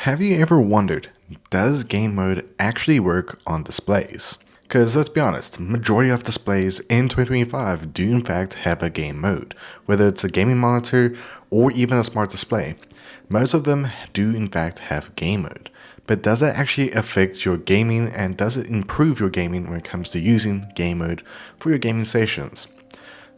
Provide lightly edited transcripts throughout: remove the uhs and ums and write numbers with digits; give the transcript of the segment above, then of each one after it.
Have you ever wondered, does game mode actually work on displays? Because let's be honest, majority of displays in 2025 do in fact have a game mode, whether it's a gaming monitor or even a smart display. Most of them do in fact have game mode. But does that actually affect your gaming, and does it improve your gaming when it comes to using game mode for your gaming sessions?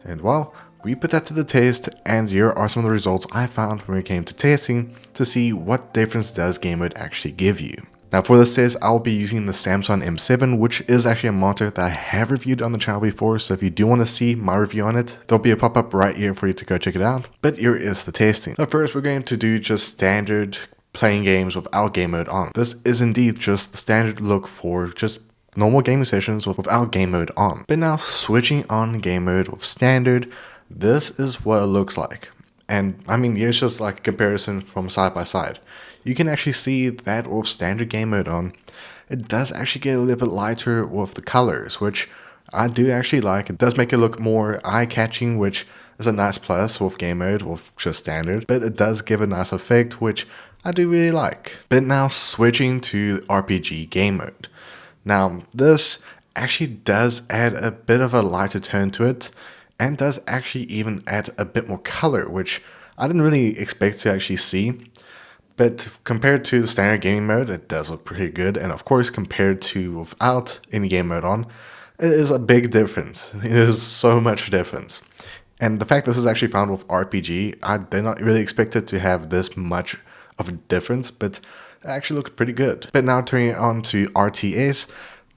And well, we put that to the test, and here are some of the results I found when it came to testing to see what difference does game mode actually give you. Now for this test, I'll be using the Samsung M7, which is actually a monitor that I have reviewed on the channel before, so if you do want to see my review on it, there'll be a pop-up right here for you to go check it out. But here is the testing. Now first, we're going to do just standard playing games without game mode on. This is indeed just the standard look for just normal gaming sessions without game mode on. But now switching on game mode with standard, this is what it looks like. And I mean, it's just like a comparison from side by side. You can actually see that with standard game mode on, it does actually get a little bit lighter with the colors, which I do actually like. It does make it look more eye-catching, which is a nice plus with game mode, with just standard. But it does give a nice effect, which I do really like. But now switching to RPG game mode. Now this actually does add a bit of a lighter tone to it, and does actually even add a bit more color, which I didn't really expect to actually see. But compared to the standard gaming mode, it does look pretty good. And of course, compared to without any game mode on, it is a big difference. It is so much difference. And the fact this is actually found with RPG, I did not really expect it to have this much of a difference, but it actually looks pretty good. But now turning it on to RTS,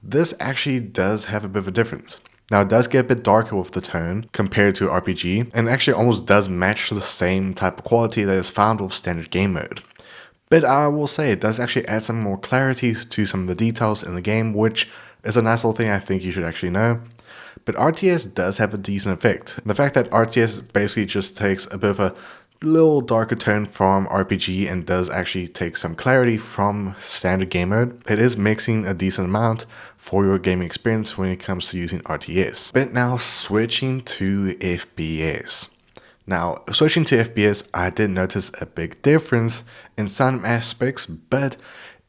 this actually does have a bit of a difference. Now it does get a bit darker with the tone compared to RPG, and actually almost does match the same type of quality that is found with standard game mode. But I will say it does actually add some more clarity to some of the details in the game, which is a nice little thing I think you should actually know. But RTS does have a decent effect. The fact that RTS basically just takes a bit of a little darker tone from RPG and does actually take some clarity from standard game mode, it is mixing a decent amount for your gaming experience when it comes to using RTS. But now switching to FPS. Now switching to FPS, I did notice a big difference in some aspects, but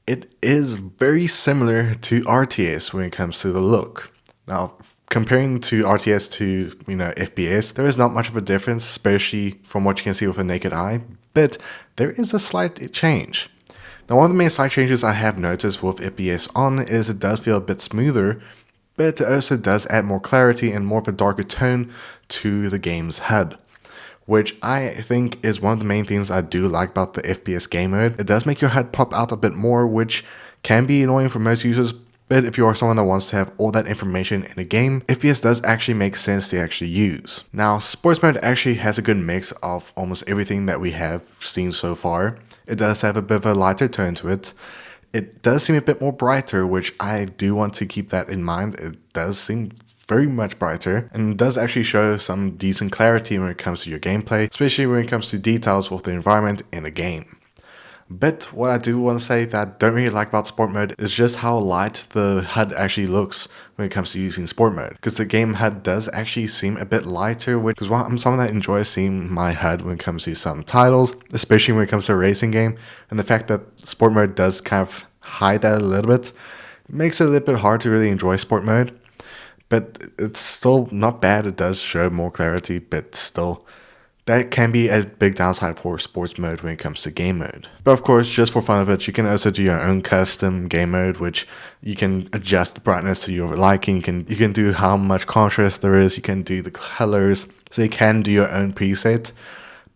it is very similar to RTS when it comes to the look. Now comparing to RTS to, FPS, there is not much of a difference, especially from what you can see with a naked eye, but there is a slight change. Now, one of the main slight changes I have noticed with FPS on is it does feel a bit smoother, but it also does add more clarity and more of a darker tone to the game's HUD, which I think is one of the main things I do like about the FPS game mode. It does make your HUD pop out a bit more, which can be annoying for most users. But if you are someone that wants to have all that information in a game, FPS does actually make sense to actually use. Now, sports mode actually has a good mix of almost everything that we have seen so far. It does have a bit of a lighter tone to it. It does seem a bit more brighter, which I do want to keep that in mind. It does seem very much brighter, and it does actually show some decent clarity when it comes to your gameplay, especially when it comes to details with the environment in a game. But what I do want to say that I don't really like about sport mode is just how light the HUD actually looks when it comes to using sport mode. Because the game HUD does actually seem a bit lighter, because I'm someone that enjoys seeing my HUD when it comes to some titles, especially when it comes to a racing game. And the fact that sport mode does kind of hide that a little bit makes it a little bit hard to really enjoy sport mode. But it's still not bad. It does show more clarity, but still, that can be a big downside for sports mode when it comes to game mode. But of course, just for fun of it, you can also do your own custom game mode, which you can adjust the brightness to your liking. You can do how much contrast there is. You can do the colors. So you can do your own preset.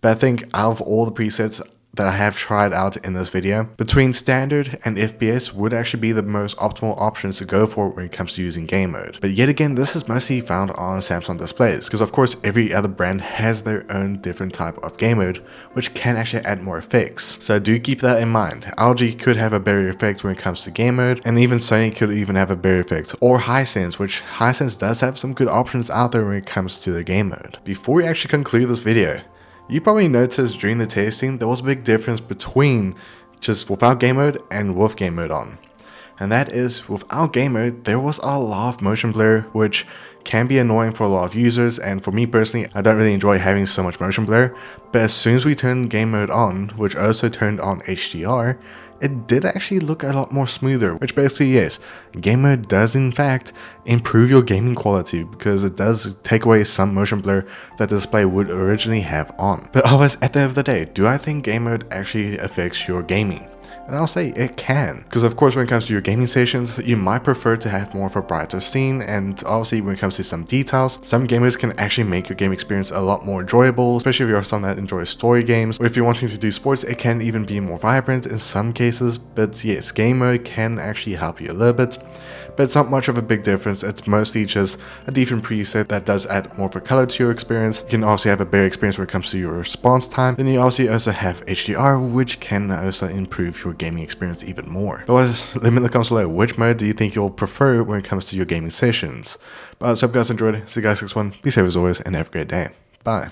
But I think out of all the presets that I have tried out in this video, between standard and FPS would actually be the most optimal options to go for when it comes to using game mode. But yet again, this is mostly found on Samsung displays, because of course every other brand has their own different type of game mode, which can actually add more effects. So do keep that in mind. LG could have a better effect when it comes to game mode, and even Sony could even have a better effect, or Hisense, which Hisense does have some good options out there when it comes to their game mode. Before we actually conclude this video, you probably noticed during the testing there was a big difference between just without game mode and with game mode on. And that is, without game mode, there was a lot of motion blur, which can be annoying for a lot of users, and for me personally, I don't really enjoy having so much motion blur. But as soon as we turned game mode on, which also turned on HDR, it did actually look a lot more smoother, which basically yes, game mode does in fact improve your gaming quality because it does take away some motion blur that the display would originally have on. But always at the end of the day, do I think game mode actually affects your gaming? And I'll say it can, because of course when it comes to your gaming sessions, you might prefer to have more of a brighter scene, and obviously when it comes to some details, some gamers can actually make your game experience a lot more enjoyable, especially if you're someone that enjoys story games, or if you're wanting to do sports, it can even be more vibrant in some cases. But yes, game mode can actually help you a little bit, but it's not much of a big difference. It's mostly just a different preset that does add more of a color to your experience. You can also have a better experience when it comes to your response time. Then you also have HDR, which can also improve your gaming experience even more. But let me in the comments below, which mode do you think you'll prefer when it comes to your gaming sessions? But I hope you guys enjoyed. See you guys next one. Be safe as always, and have a great day. Bye.